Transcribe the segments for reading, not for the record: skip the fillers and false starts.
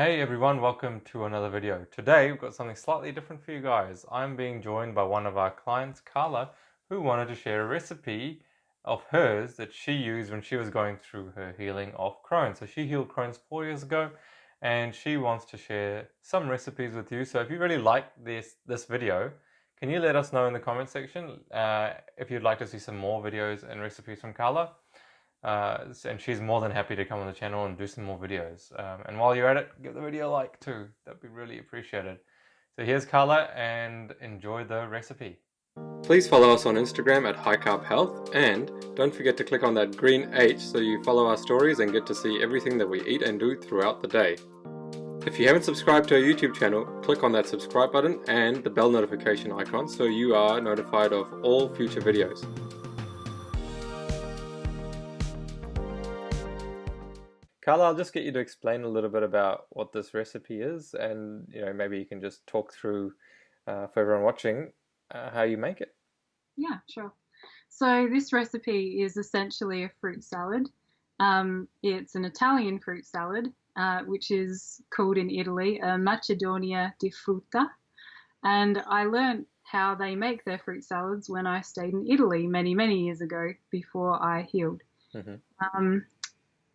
Hey everyone, welcome to another video. Today we've got something slightly different for you guys. I'm being joined by one of our clients, Carla, who wanted to share a recipe of hers that she used when she was going through her healing of Crohn. So she healed Crohn's 4 years ago and she wants to share some recipes with you. So if you really like this video, can you let us know in the comment section if you'd like to see some more videos and recipes from Carla? And she's more than happy to come on the channel and do some more videos. And while you're at it, give the video a like too. That'd be really appreciated. So here's Carla and enjoy the recipe. Please follow us on Instagram at High Carb Health, and don't forget to click on that green H so you follow our stories and get to see everything that we eat and do throughout the day. If you haven't subscribed to our YouTube channel, click on that subscribe button and the bell notification icon so you are notified of all future videos. Carla, I'll just get you to explain a little bit about what this recipe is, and maybe you can just talk through for everyone watching how you make it. Yeah, sure. So this recipe is essentially a fruit salad. It's an Italian fruit salad, which is called in Italy a Macedonia di Frutta. And I learned how they make their fruit salads when I stayed in Italy many, many years ago before I healed. Mm-hmm.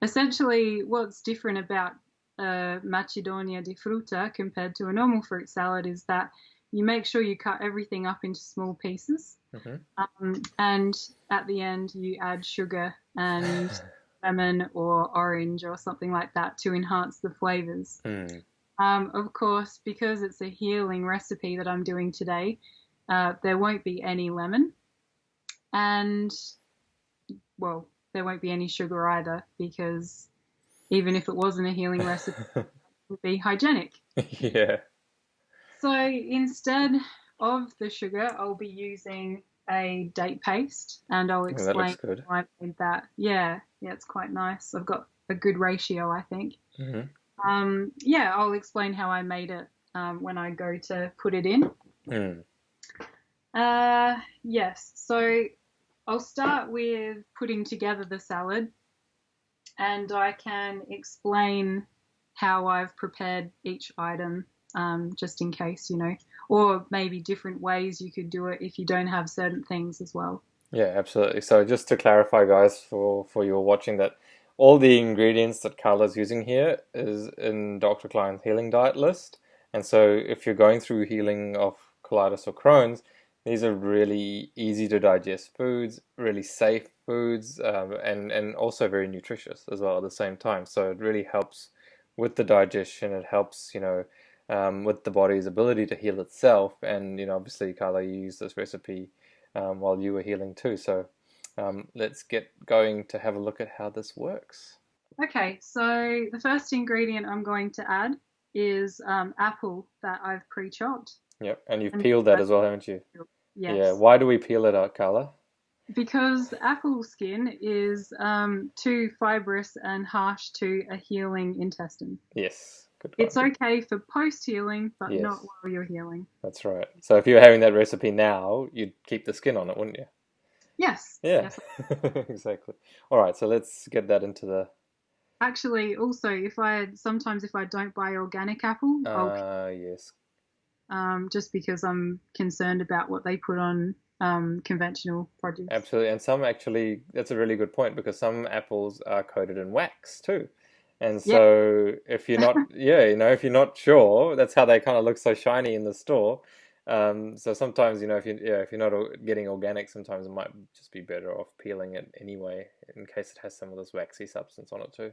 Essentially, what's different about Macedonia di Frutta compared to a normal fruit salad is that you make sure you cut everything up into small pieces. Mm-hmm. And at the end, you add sugar and lemon or orange or something like that to enhance the flavors. Of course, because it's a healing recipe that I'm doing today, there won't be any lemon. And, well, there won't be any sugar either, because even if it wasn't a healing recipe, it would be hygienic. Yeah. So instead of the sugar, I'll be using a date paste, and I'll explain why I made that. Yeah, it's quite nice. I've got a good ratio, I think. Mm-hmm. Yeah, I'll explain how I made it when I go to put it in. Yes, so I'll start with putting together the salad, and I can explain how I've prepared each item, just in case, or maybe different ways you could do it if you don't have certain things as well. Yeah, absolutely. So just to clarify, guys, for you watching, that all the ingredients that Carla's using here is in Dr. Klein's healing diet list. And so if you're going through healing of colitis or Crohn's, these are really easy to digest foods, really safe foods, and also very nutritious as well at the same time. So it really helps with the digestion. It helps, with the body's ability to heal itself. And, obviously, Carla, you use this recipe while you were healing too. So let's get going to have a look at how this works. Okay, so the first ingredient I'm going to add is apple that I've pre-chopped. Yep, and you've peeled that as well, haven't you? Yes. Yeah, why do we peel it out, Carla? Because apple skin is too fibrous and harsh to a healing intestine. Yes, good one. It's okay for post-healing, but Yes. not while you're healing. That's right. So if you were having that recipe now, you'd keep the skin on it, wouldn't you? Yes. Yeah, Yes. exactly. All right, so let's get that into the... Actually, also, sometimes if I don't buy organic apple, yes. Just because I'm concerned about what they put on conventional produce. Absolutely, and some actually, that's a really good point, because some apples are coated in wax too. And so if you're not, if you're not sure, that's how they kind of look so shiny in the store. So sometimes, if you're not getting organic, sometimes it might just be better off peeling it anyway, in case it has some of this waxy substance on it too.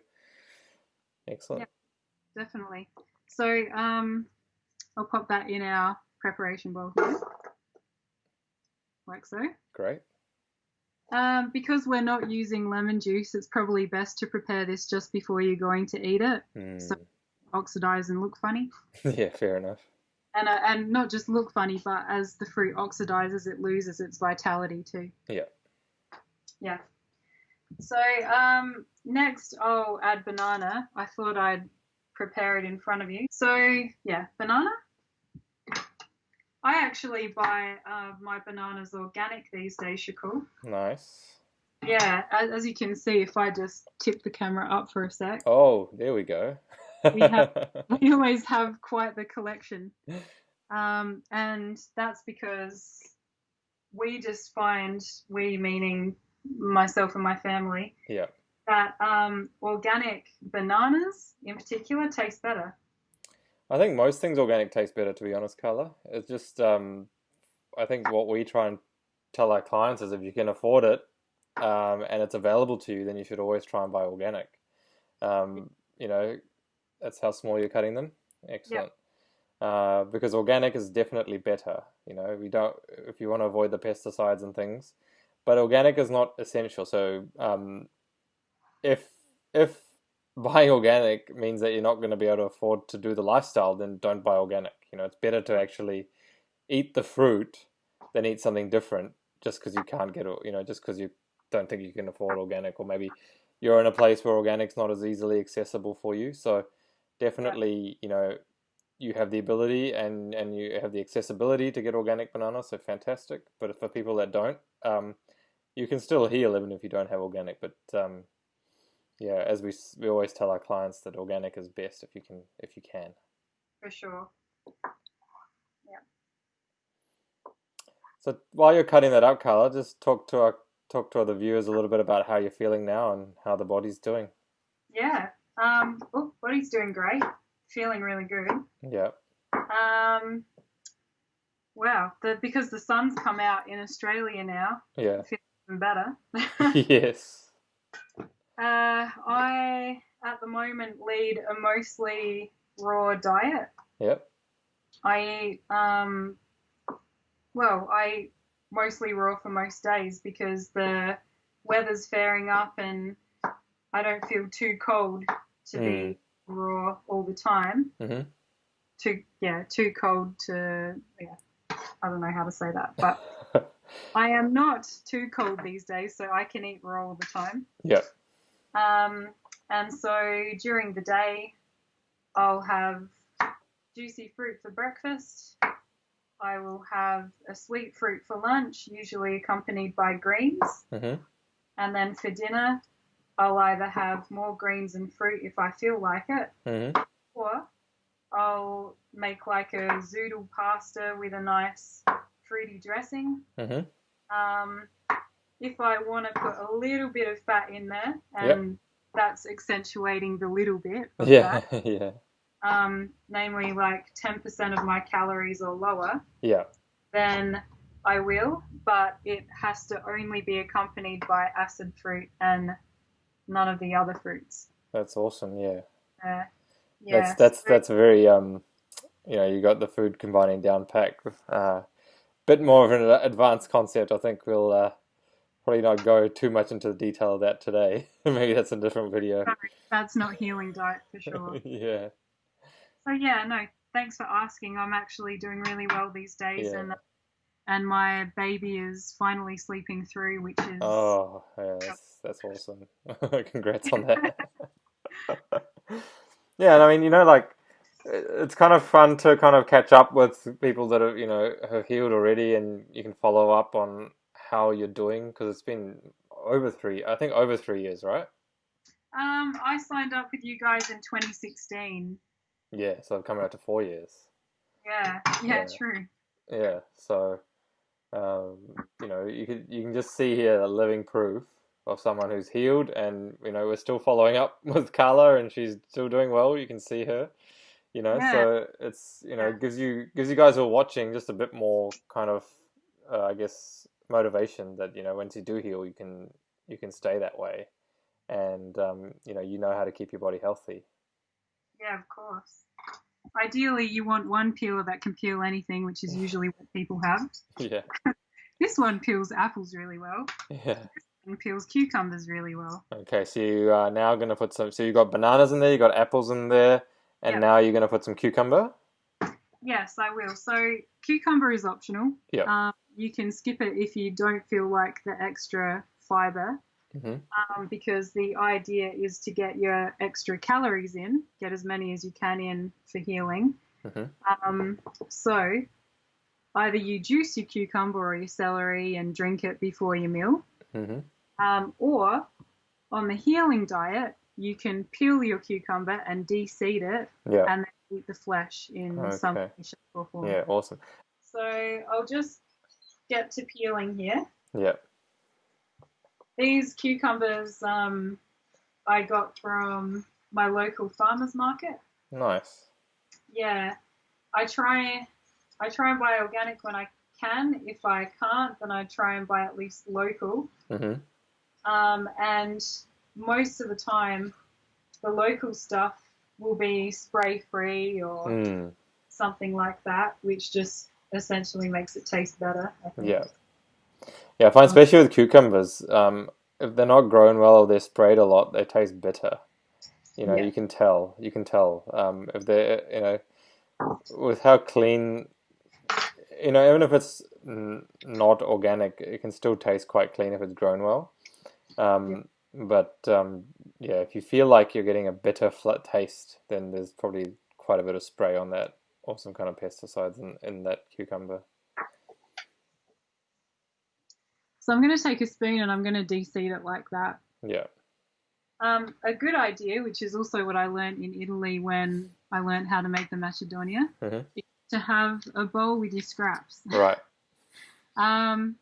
Excellent. Yeah, definitely. So I'll pop that in our preparation bowl here, like so. Great. Because we're not using lemon juice, it's probably best to prepare this just before you're going to eat it, so it oxidize and look funny. Yeah, fair enough. And not just look funny, but as the fruit oxidizes, it loses its vitality too. Yeah. Yeah. So next I'll add banana. I thought I'd prepare it in front of you. So yeah, banana. I actually buy my bananas organic these days, Shakul. Nice. Yeah, as you can see, if I just tip the camera up for a sec. Oh, there we go. we have we always have quite the collection, and that's because we just find, we meaning myself and my family, Yeah. that organic bananas in particular taste better. I think most things organic taste better, to be honest, Carla. It's just, I think what we try and tell our clients is if you can afford it, and it's available to you, then you should always try and buy organic. Um, you know, that's how small you're cutting them. Yep. Excellent. Because organic is definitely better. We don't, if you want to avoid the pesticides and things, but organic is not essential. So, if if buying organic means that you're not going to be able to afford to do the lifestyle, then don't buy organic. It's better to actually eat the fruit than eat something different just because you can't get, just because you don't think you can afford organic, or maybe you're in a place where organic's not as easily accessible for you. So Yep. definitely, you have the ability and you have the accessibility to get organic bananas, so fantastic. But for people that don't, you can still heal even if you don't have organic. But yeah, as we always tell our clients that organic is best if you can. For sure. Yeah. So while you're cutting that up, Carla, just talk to other viewers a little bit about how you're feeling now and how the body's doing. Yeah. Oh, body's doing great. Feeling really good. Yeah. Um, wow. Because the sun's come out in Australia now, Yeah. I feel even better. Yes. I at the moment lead a mostly raw diet. Yep. I eat I eat mostly raw for most days because the weather's faring up and I don't feel too cold to Mm. be raw all the time. Mm-hmm. Too cold to, yeah, I don't know how to say that, but I am not too cold these days, so I can eat raw all the time. Yep. Um, and so during the day, I'll have juicy fruit for breakfast. I will have a sweet fruit for lunch, usually accompanied by greens. Mm-hmm. And then for dinner, I'll either have more greens and fruit if I feel like it, Mm-hmm. or I'll make like a zoodle pasta with a nice fruity dressing. Mm-hmm. Um, if I want to put a little bit of fat in there, Yep. and that's accentuating the little bit of Yeah. fat, Yeah. namely like 10% of my calories or lower, Yeah. then I will, but it has to only be accompanied by acid fruit and none of the other fruits. That's awesome. Yeah. Uh, That's yeah, that's so, that's very you got the food combining down packed. Bit more of an advanced concept. I think we'll probably not go too much into the detail of that today. Maybe that's a different video. sorry, that's not healing diet for sure. Yeah. So yeah, no, thanks for asking. I'm actually doing really well these days, Yeah. and my baby is finally sleeping through, which is Oh, yeah, that's awesome. Congrats on that. Yeah, and I mean, like it's kind of fun to kind of catch up with people that are, have healed already, and you can follow up on how you're doing because it's been I think over 3 years, right? I signed up with you guys in 2016. Yeah, so I've come out to 4 years. Yeah, yeah, Yeah, true. yeah. So, um, you can just see here the living proof of someone who's healed, and we're still following up with Carla, and she's still doing well. You can see her. Yeah, So it's yeah, gives you guys who are watching just a bit more kind of I guess motivation that once you do heal you can stay that way, and you know how to keep your body healthy. yeah, of course. Ideally, you want one peeler that can peel anything, which is usually what people have. Yeah, This one peels apples really well. yeah. And peels cucumbers really well. Okay, so you are now going to put some. So you got bananas in there, you got apples in there, and Yep. now you're going to put some cucumber. Yes, I will. So cucumber is optional. Yep. You can skip it if you don't feel like the extra fiber, Mm-hmm. because the idea is to get your extra calories in, get as many as you can in for healing. Mm-hmm. So either you juice your cucumber or your celery and drink it before your meal, Mm-hmm. or on the healing diet, you can peel your cucumber and de-seed it, Yeah. and then eat the flesh in some Okay. shape or form. Yeah. Awesome. So I'll just get to peeling here. Yeah. These cucumbers I got from my local farmers market. Nice. Yeah, I try and buy organic when I can. If I can't, then I try and buy at least local. Mm-hmm. And most of the time, the local stuff will be spray free or something like that, which just essentially makes it taste better, I think. Yeah. Yeah, I find especially with cucumbers, if they're not grown well or they're sprayed a lot, they taste bitter. Yeah. You can tell. You can tell. If they're, with how clean, even if it's not organic, it can still taste quite clean if it's grown well. Yeah. But yeah, if you feel like you're getting a bitter flat taste, then there's probably quite a bit of spray on that or some kind of pesticides in that cucumber. So I'm going to take a spoon and I'm going to de-seed it like that. Yeah. A good idea, which is also what I learned in Italy when I learned how to make the Macedonia, is to have a bowl with your scraps. Right. For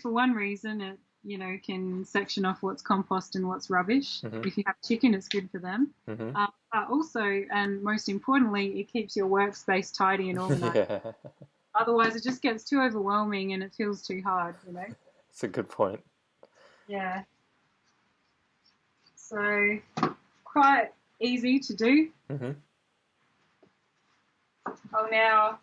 one reason, it can section off what's compost and what's rubbish. Mm-hmm. If you have chicken, it's good for them. Mm-hmm. But also, and most importantly, it keeps your workspace tidy and organized. Yeah. Otherwise, it just gets too overwhelming and it feels too hard, It's a good point. Yeah. So, quite easy to do. Mm-hmm. I'll now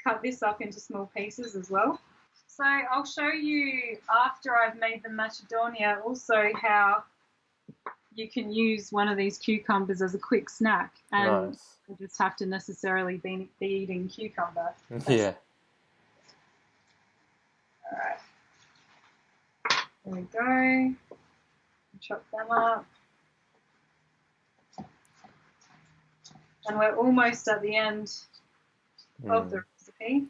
cut this up into small pieces as well. So I'll show you after I've made the Macedonia also how you can use one of these cucumbers as a quick snack, and Nice. you just have to necessarily be eating cucumber. Yeah. All right. There we go. Chop them up. And we're almost at the end of the recipe.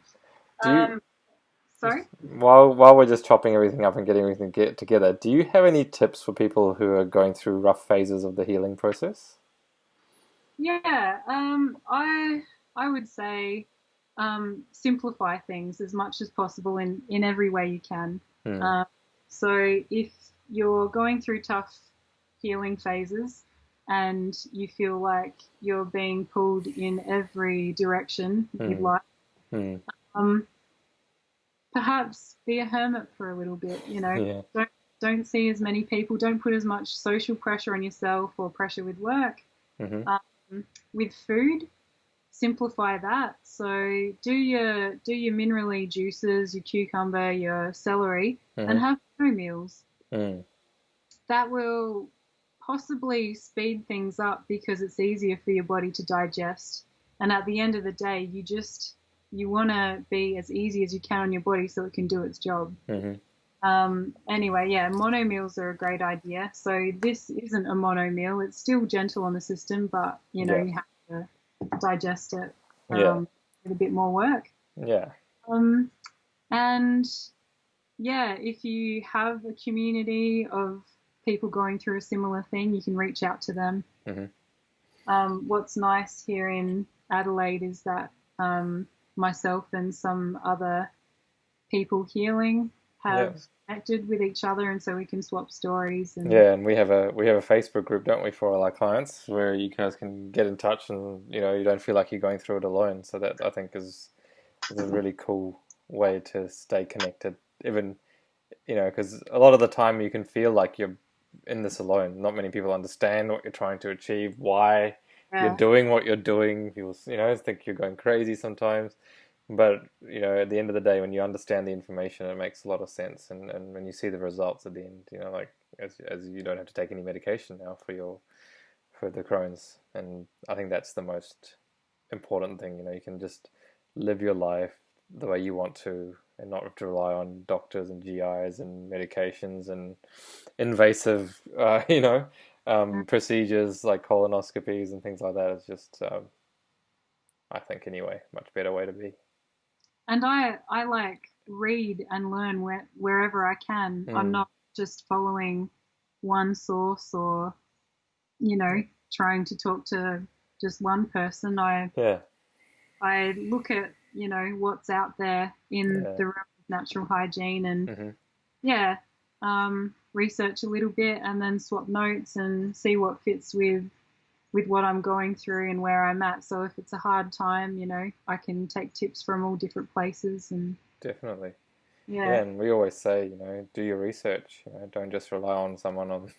Sorry? While we're just chopping everything up and getting everything together, do you have any tips for people who are going through rough phases of the healing process? Yeah, I would say simplify things as much as possible in every way you can. So if you're going through tough healing phases and you feel like you're being pulled in every direction you'd like, perhaps be a hermit for a little bit. Yeah. Don't see as many people. Don't put as much social pressure on yourself or pressure with work. With food, simplify that. So do your minerally juices, your cucumber, your celery, and have no meals. That will possibly speed things up because it's easier for your body to digest. And at the end of the day, you want to be as easy as you can on your body so it can do its job. Anyway, yeah, mono meals are a great idea. So this isn't a mono meal. It's still gentle on the system, but you have to digest it with a bit more work. Yeah. And yeah, if you have a community of people going through a similar thing, you can reach out to them. What's nice here in Adelaide is that myself and some other people healing have connected with each other, and so we can swap stories. And we have a Facebook group, don't we, for all our clients, where you guys can get in touch, and you don't feel like you're going through it alone. So that I think is a really cool way to stay connected, even because a lot of the time you can feel like you're in this alone. Not many people understand what you're trying to achieve, why you're doing what you're doing. People think you're going crazy sometimes. But, at the end of the day, when you understand the information, it makes a lot of sense. And when you see the results at the end, like as you don't have to take any medication now for the Crohn's. And I think that's the most important thing. You can just live your life the way you want to and not have to rely on doctors and GIs and medications and invasive, procedures like colonoscopies and things like that. It's just, I think anyway, much better way to be. And I like read and learn wherever I can. I'm not just following one source or trying to talk to just one person. Yeah. I look at, what's out there in Yeah. the realm of natural hygiene and, Hmm. yeah, research a little bit and then swap notes and see what fits with what I'm going through and where I'm at. So if it's a hard time, I can take tips from all different places and Definitely. Yeah, yeah. and we always say, do your research. Don't just rely on someone on,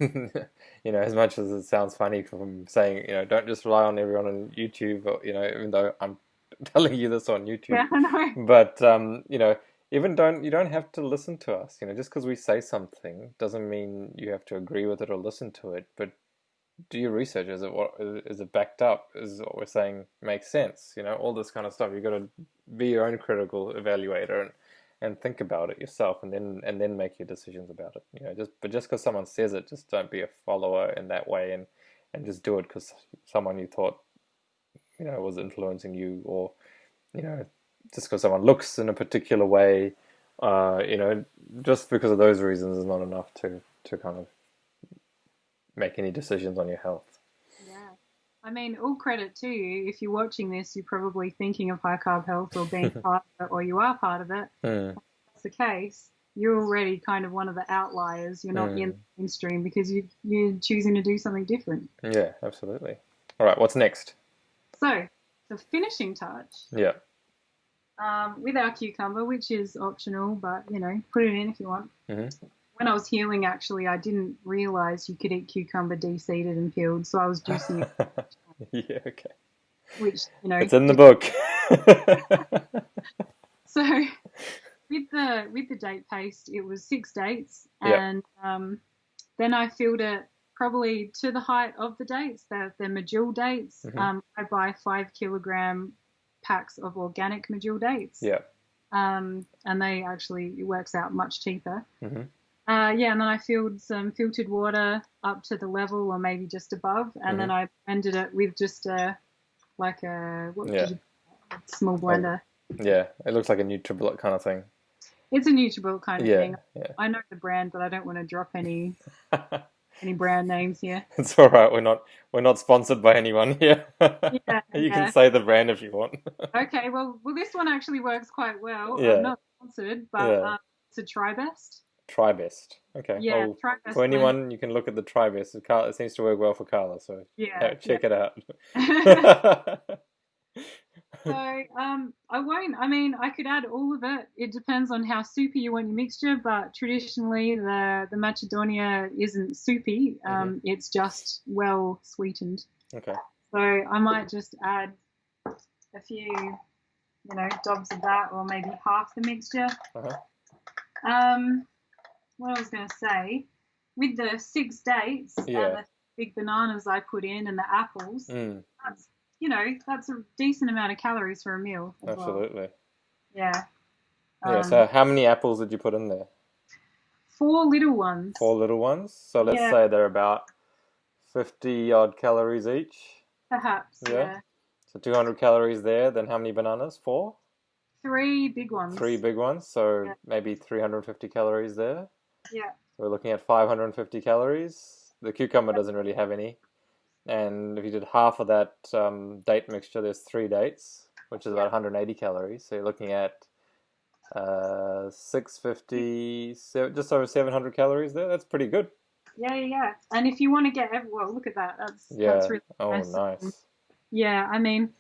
as much as it sounds funny from saying, don't just rely on everyone on YouTube, or, even though I'm telling you this on YouTube. Yeah, I know. But, even you don't have to listen to us. Just because we say something doesn't mean you have to agree with it or listen to it. But do your research. Is it backed up? Is what we're saying makes sense? All this kind of stuff. You've got to be your own critical evaluator and think about it yourself, and then make your decisions about it. Just because someone says it, just don't be a follower in that way, and just do it because someone you thought was influencing you, or just because someone looks in a particular way. Just because of those reasons is not enough to kind of make any decisions on your health. Yeah. I mean, all credit to you. If you're watching this, you're probably thinking of high carb health or being part of it, or you are part of it. Mm, If that's the case, you're already kind of one of the outliers. You're not in mm. the mainstream because you're choosing to do something different. Yeah, absolutely. All right, what's next? So, the finishing touch Yeah. with our cucumber, which is optional, but put it in if you want. Mm-hmm. When I was healing, actually, I didn't realize you could eat cucumber de-seeded and peeled, so I was juicing it, Yeah, okay. which It's in the book. so with the date paste, it was 6 dates, Yeah. and then I filled it probably to the height of the dates. The medjool dates. Mm-hmm. I buy 5 kilogram packs of organic medjool dates. Yeah. And it works out much cheaper. Mm-hmm. Yeah, and then I filled some filtered water up to the level or maybe just above, and then Mm-hmm. I blended it with just a Yeah. small Like, blender. yeah, it looks like a NutriBullet kind of thing. It's a Nutribullet kind of Yeah, thing. yeah. I know the brand, but I don't want to drop any brand names here. It's all right. We're not sponsored by anyone here. Yeah, You can yeah. say the brand if you want. Okay, well, this one actually works quite well. I'm Yeah, not sponsored, but yeah. it's a TriBest. TriBest. Okay. Yeah, Well, TriBest for blend. anyone, you can look at the TriBest. It seems to work well for Carla, so Yeah, check it out. yeah. So I won't. I mean, I could add all of it. It depends on how soupy you want your mixture, but traditionally the Macedonia isn't soupy. Mm-hmm. It's just well sweetened. Okay. So I might just add a few, dobs of that, or maybe half the mixture. Uh-huh. What I was going to say, with the 6 dates and Yeah. the big bananas I put in and the apples, Mm, that's a decent amount of calories for a meal as well. absolutely. Yeah. Yeah. So how many apples did you put in there? 4 little ones. 4 little ones. So let's Yeah. say they're about 50 odd calories each. Perhaps, yeah. So 200 calories there. Then how many bananas? 4? 3 big ones. 3 big ones. So Yeah. maybe 350 calories there. Yeah. So we're looking at 550 calories. The cucumber doesn't really have any. And if you did half of that date mixture, there's 3 dates, which is about 180 calories. So you're looking at 650, just over 700 calories there. That's pretty good. Yeah. And if you want to get, well, look at that. That's really Oh, nice. nice. Yeah, I mean,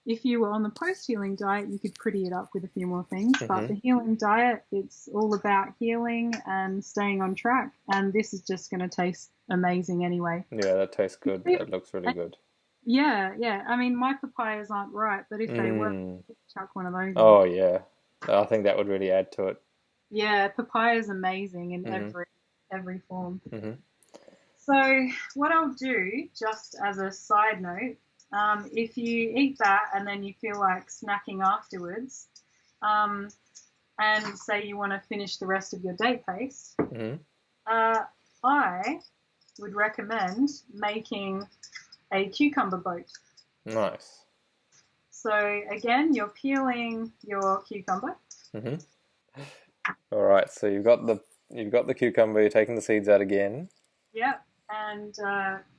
if you were on the post-healing diet, you could pretty it up with a few more things. Mm-hmm. But the healing diet, it's all about healing and staying on track. And this is just going to taste amazing anyway. Yeah, that tastes good. It looks really good. Yeah. I mean, my papayas aren't right, but if they were, chuck one of those. Oh, yeah. I think that would really add to it. Yeah, papaya's amazing in every form. Mm-hmm. So what I'll do, just as a side note, if you eat that and then you feel like snacking afterwards, and say you want to finish the rest of your date paste, I would recommend making a cucumber boat. Nice. So again, you're peeling your cucumber. Mm-hmm. All right. So you've got the cucumber. You're taking the seeds out again. Yep. And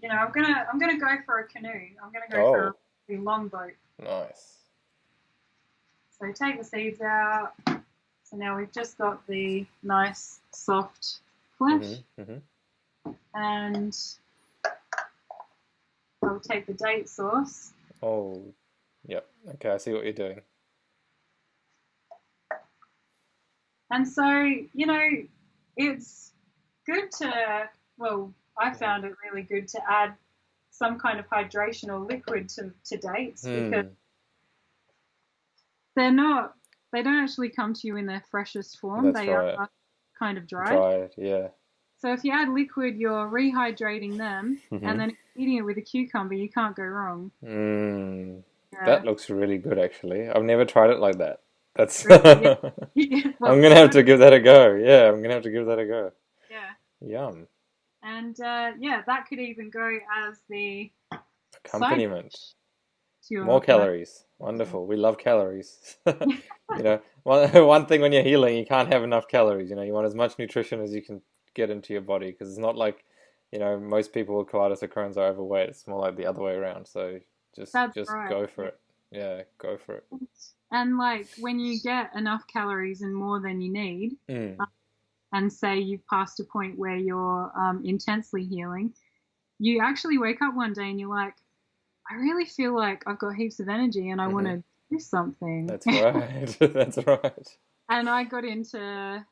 you know, I'm gonna go for a canoe. I'm gonna go for a longboat. Nice. So take the seeds out. So now we've just got the nice soft flesh. And I'll take the date sauce. Oh, yep. Okay, I see what you're doing. And so, you know, it's good to, well, I found it really good to add some kind of hydration or liquid to dates because they don't actually come to you in their freshest form. That's they right. are kind of dried. Dried, yeah. So if you add liquid, you're rehydrating them, and then eating it with a cucumber, you can't go wrong. Yeah. That looks really good, actually. I've never tried it like that. That's. Really? Well, I'm gonna have to give that a go. Yeah, I'm gonna have to give that a go. Yeah. Yum. And yeah, that could even go as the accompaniment. More calories. Wonderful. We love calories. You know, one thing when you're healing, you can't have enough calories. You know, you want as much nutrition as you can get into your body because it's not like, you know, most people with colitis or Crohn's are overweight. It's more like the other way around. So just go for it. Yeah, go for it. And like when you get enough calories and more than you need, and say you've passed a point where you're intensely healing, you actually wake up one day and you're like, I really feel like I've got heaps of energy and I want to do something. That's right. That's right. And I got into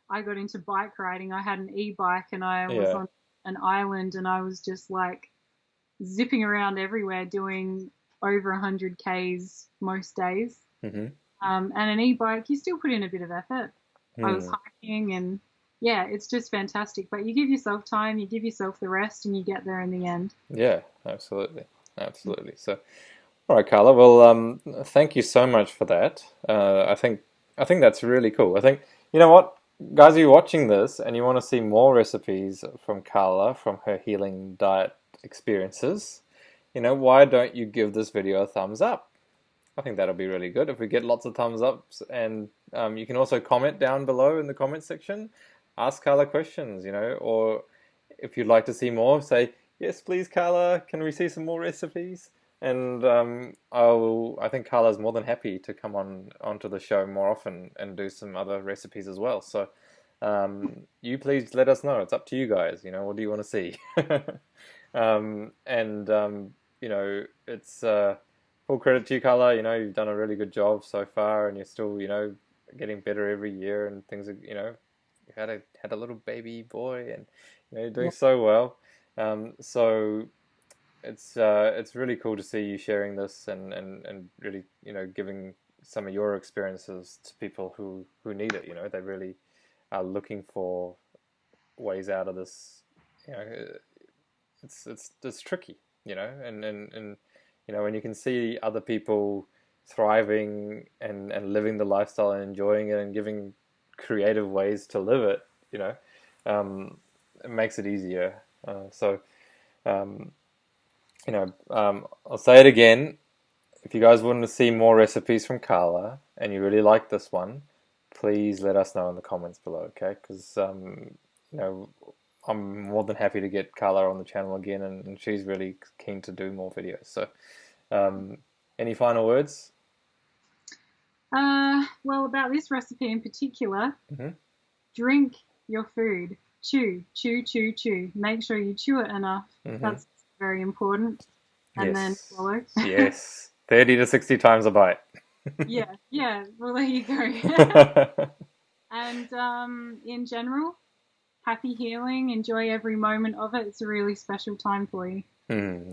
bike riding. I had an e-bike and I was on an island and I was just like zipping around everywhere doing over 100 Ks most days. And an e-bike, you still put in a bit of effort. I was hiking and yeah, it's just fantastic. But you give yourself time, you give yourself the rest, and you get there in the end. Yeah, absolutely. Absolutely. So, all right, Carla. Well, thank you so much for that. I think that's really cool. I think, you know what, guys, if you're watching this and you want to see more recipes from Carla from her healing diet experiences, you know, why don't you give this video a thumbs up? I think that'll be really good if we get lots of thumbs ups. And you can also comment down below in the comment section, ask Carla questions, you know, or if you'd like to see more, say, yes, please, Carla, can we see some more recipes? And I think Carla's more than happy to come onto the show more often and do some other recipes as well. So you please let us know. It's up to you guys. You know, what do you want to see? You know, it's full credit to you, Carla. You know, you've done a really good job so far, and you're still, you know, getting better every year, and things are, you know, you had a little baby boy, and you know, you're doing so well. So it's really cool to see you sharing this and really, you know, giving some of your experiences to people who need it. You know, they really are looking for ways out of this. You know, it's tricky. You know, and you know, when you can see other people thriving and living the lifestyle and enjoying it and giving creative ways to live it, you know, it makes it easier. You know, I'll say it again. If you guys want to see more recipes from Carla and you really like this one, please let us know in the comments below, okay? Because, you know, I'm more than happy to get Carla on the channel again, and she's really keen to do more videos. So, any final words? Well, about this recipe in particular, drink your food. Chew. Make sure you chew it enough. That's very important. And then swallow. Yes. 30 to 60 times a bite. Yeah. Well, there you go. And in general, happy healing. Enjoy every moment of it. It's a really special time for you.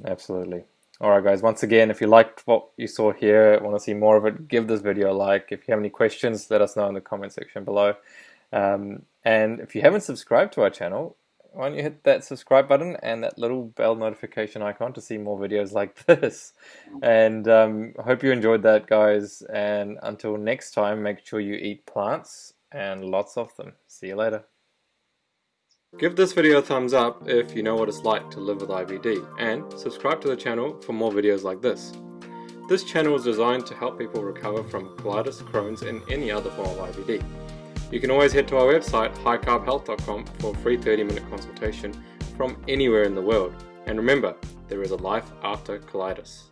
Absolutely. All right, guys. Once again, if you liked what you saw here, want to see more of it, give this video a like. If you have any questions, let us know in the comment section below. And if you haven't subscribed to our channel, why don't you hit that subscribe button and that little bell notification icon to see more videos like this. And I hope you enjoyed that, guys. And until next time, make sure you eat plants and lots of them. See you later. Give this video a thumbs up if you know what it's like to live with IBD, and subscribe to the channel for more videos like this. This channel is designed to help people recover from colitis, Crohn's, and any other form of IBD. You can always head to our website, highcarbhealth.com, for a free 30-minute consultation from anywhere in the world. And remember, there is a life after colitis.